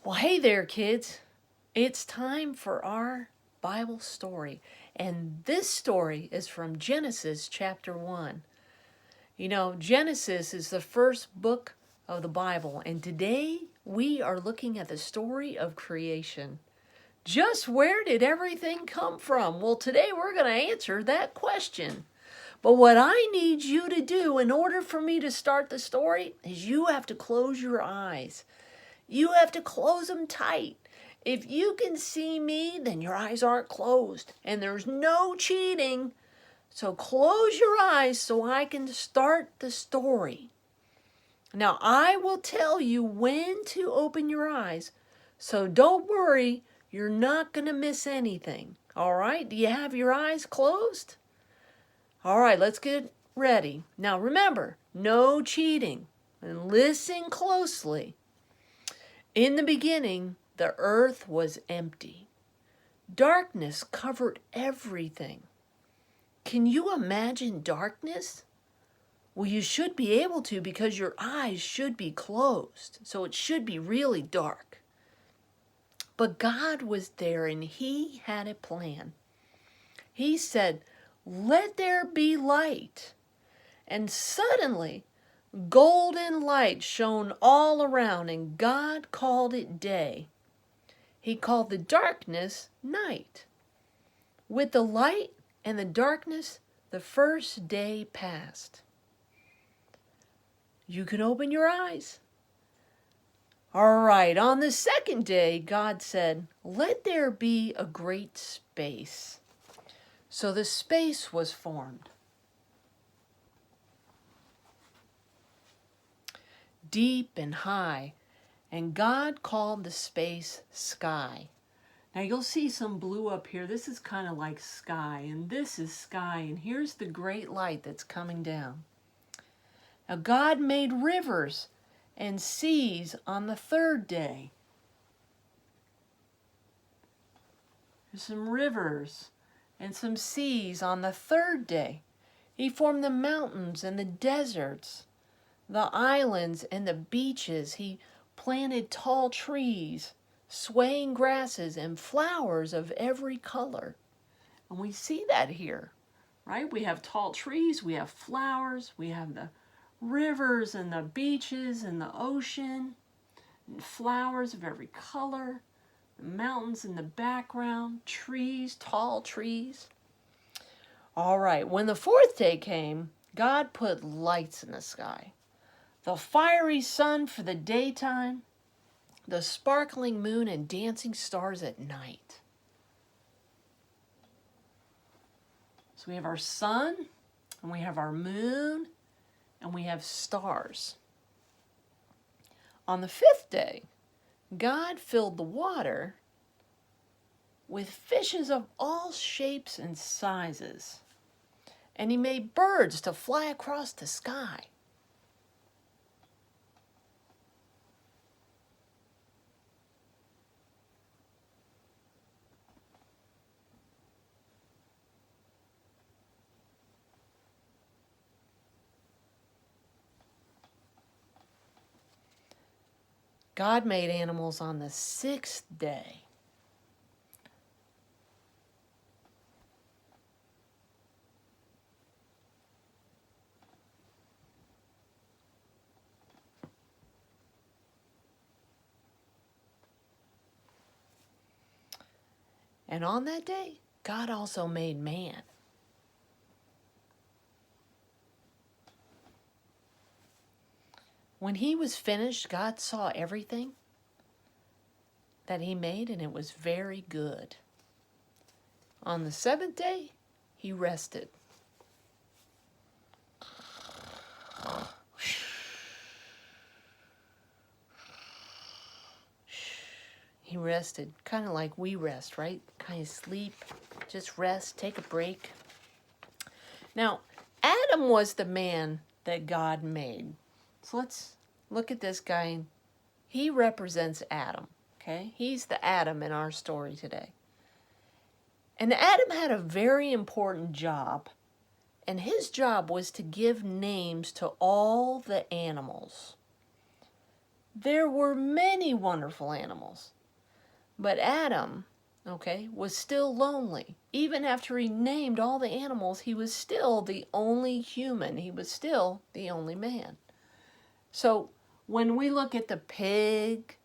Well, hey there, kids. It's time for our Bible story. And this story is from Genesis chapter 1. You know, Genesis is the first book of the Bible, and today we are looking at the story of creation. Just where did everything come from? Well, today we're going to answer that question. But what I need you to do in order for me to start the story is you have to close your eyes. You have to close them tight. If you can see me, then your eyes aren't closed. And there's no cheating. So close your eyes so I can start the story. Now, I will tell you when to open your eyes. So don't worry, you're not going to miss anything. All right? Do you have your eyes closed? All right, let's get ready. Now, remember, no cheating. And listen closely. In the beginning, the earth was empty. Darkness covered everything. Can you imagine darkness? Well, you should be able to because your eyes should be closed, so it should be really dark. But God was there and He had a plan. He said, "Let there be light." And suddenly, golden light shone all around, and God called it day. He called the darkness night. With the light and the darkness, the first day passed. You can open your eyes. All right, on the second day, God said, "Let there be a great space." So the space was formed. Deep and high, and God called the space sky. Now you'll see some blue up here. This is kind of like sky, and this is sky, and here's the great light that's coming down. Now God made rivers and seas on the third day. There's some rivers and some seas on the third day. He formed the mountains and the deserts, the islands and the beaches. He planted tall trees, swaying grasses, and flowers of every color. And we see that here, right? We have tall trees, we have flowers, we have the rivers and the beaches and the ocean, and flowers of every color, the mountains in the background, trees, tall trees. All right, when the fourth day came, God put lights in the sky. The fiery sun for the daytime, the sparkling moon and dancing stars at night. So we have our sun, and we have our moon, and we have stars. On the fifth day, God filled the water with fishes of all shapes and sizes, and He made birds to fly across the sky. God made animals on the sixth day. And on that day, God also made man. When He was finished, God saw everything that He made, and it was very good. On the seventh day, He rested. He rested, kind of like we rest, right? Kind of sleep, just rest, take a break. Now, Adam was the man that God made. So let's look at this guy. He represents Adam, okay? He's the Adam in our story today. And Adam had a very important job, and his job was to give names to all the animals. there were many wonderful animals. But Adam, was still lonely. Even after he named all the animals, he was still the only human. He was still the only man. So when we look at the pig,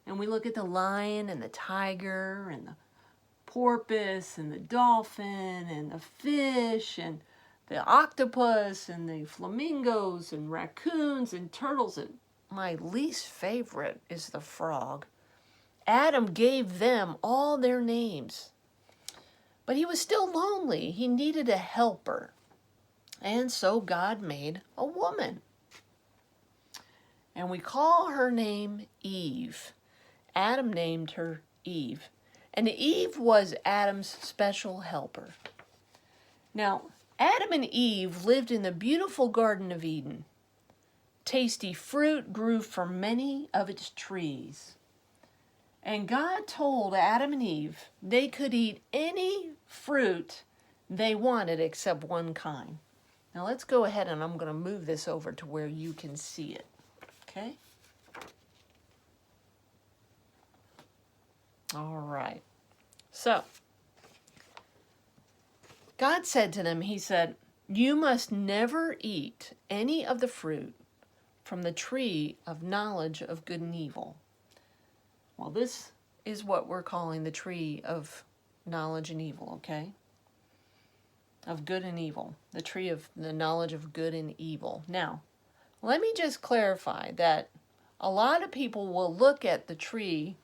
and we look at the lion and the tiger and the porpoise and the dolphin and the fish and the octopus and the flamingos and raccoons and turtles, and my least favorite is the frog. Adam gave them all their names. But he was still lonely. He needed a helper. And so God made a woman. And we call her name Eve. Adam named her Eve. And Eve was Adam's special helper. Now, Adam and Eve lived in the beautiful Garden of Eden. Tasty fruit grew from many of its trees. And God told Adam and Eve they could eat any fruit they wanted except one kind. Now let's go ahead, and I'm going to move this over to where you can see it. Okay? All right. So, God said to them, he said, "You must never eat any of the fruit from the tree of knowledge of good and evil." Well, this is what we're calling the tree of knowledge and evil, okay? Of good and evil. The tree of the knowledge of good and evil. Now, let me just clarify that a lot of people will look at the tree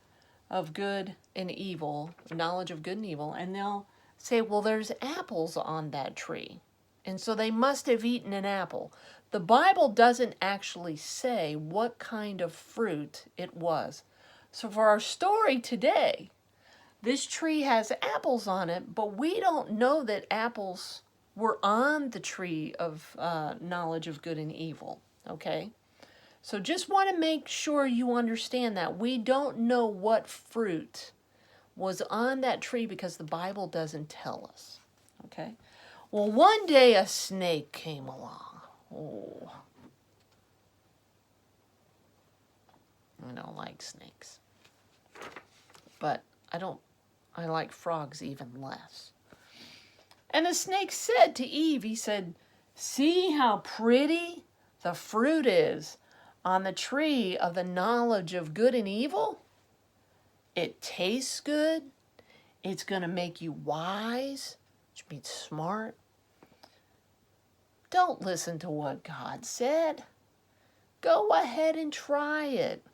of good and evil, knowledge of good and evil, and they'll say, well, there's apples on that tree. And so they must have eaten an apple. The Bible doesn't actually say what kind of fruit it was. So for our story today, this tree has apples on it, but we don't know that apples were on the tree of knowledge of good and evil, okay? So just want to make sure you understand that. We don't know what fruit was on that tree because the Bible doesn't tell us, okay? Well, one day a snake came along. Oh, I don't like snakes. But I like frogs even less. And the snake said to Eve, he said, "See how pretty the fruit is on the tree of the knowledge of good and evil? It tastes good. It's going to make you wise, which means smart. Don't listen to what God said. Go ahead and try it."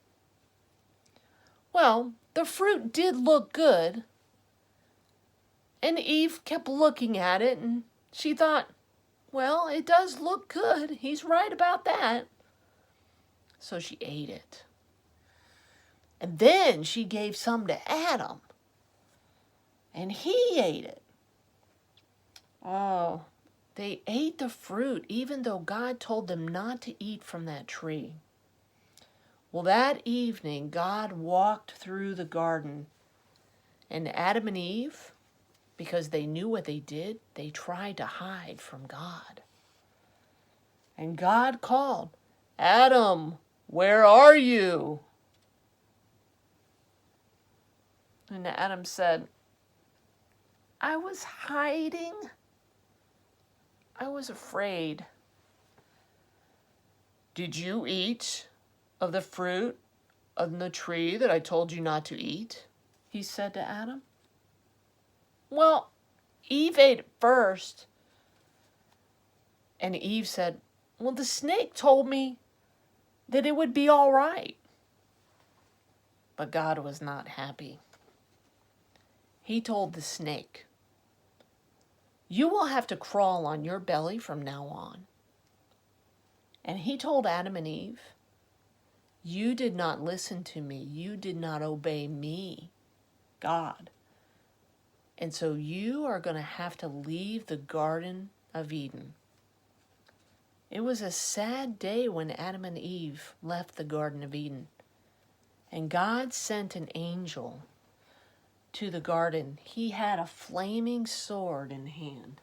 Well, the fruit did look good. And Eve kept looking at it, and she thought, well, it does look good. He's right about that. So she ate it. And then she gave some to Adam. And he ate it. Oh, they ate the fruit even though God told them not to eat from that tree. Well, that evening, God walked through the garden. And Adam and Eve, because they knew what they did, they tried to hide from God. And God called, "Adam, where are you?" And Adam said, "I was hiding. I was afraid." "Did you eat of the fruit of the tree that I told you not to eat?" he said to Adam. Well, Eve ate it first. And Eve said, well, the snake told me that it would be all right. But God was not happy. He told the snake, "You will have to crawl on your belly from now on." And he told Adam and Eve, "You did not listen to me. You did not obey me, God. And so you are going to have to leave the Garden of Eden." It was a sad day when Adam and Eve left the Garden of Eden. And God sent an angel to the garden. He had a flaming sword in hand.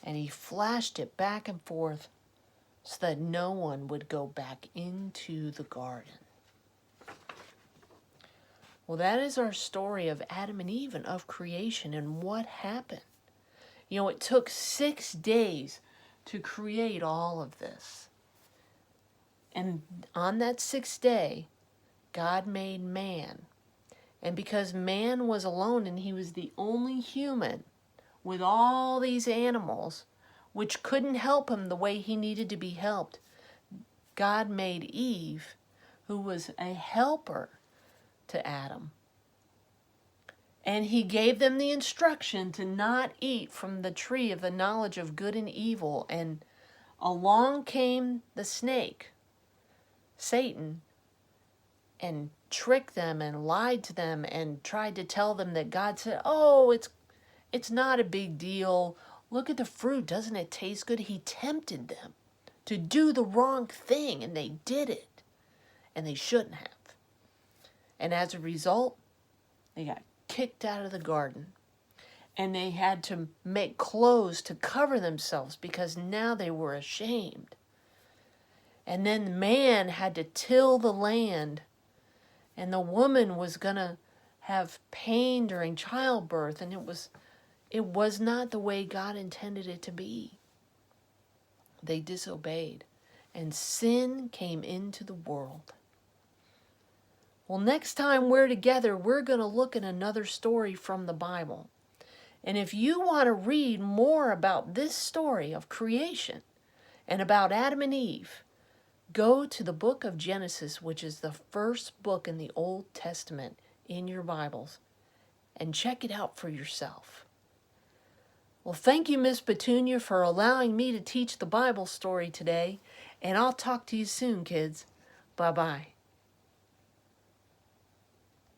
And he flashed it back and forth so that no one would go back into the garden. Well, that is our story of Adam and Eve and of creation and what happened. You know, it took 6 days to create all of this. And on that 6th day, God made man. And because man was alone and he was the only human with all these animals, which couldn't help him the way he needed to be helped, God made Eve, who was a helper to Adam. And he gave them the instruction to not eat from the tree of the knowledge of good and evil. And along came the snake, Satan, and tricked them and lied to them and tried to tell them that God said, oh, it's not a big deal. Look at the fruit. Doesn't it taste good? He tempted them to do the wrong thing, and they did it. And they shouldn't have. And as a result, they got kicked out of the garden. And they had to make clothes to cover themselves because now they were ashamed. And then man had to till the land. And the woman was going to have pain during childbirth. And it was not the way God intended it to be. They disobeyed. And sin came into the world. Well, next time we're together, we're going to look at another story from the Bible. And if you want to read more about this story of creation and about Adam and Eve, go to the book of Genesis, which is the first book in the Old Testament in your Bibles, and check it out for yourself. Well, thank you, Miss Petunia, for allowing me to teach the Bible story today, and I'll talk to you soon, kids. Bye-bye.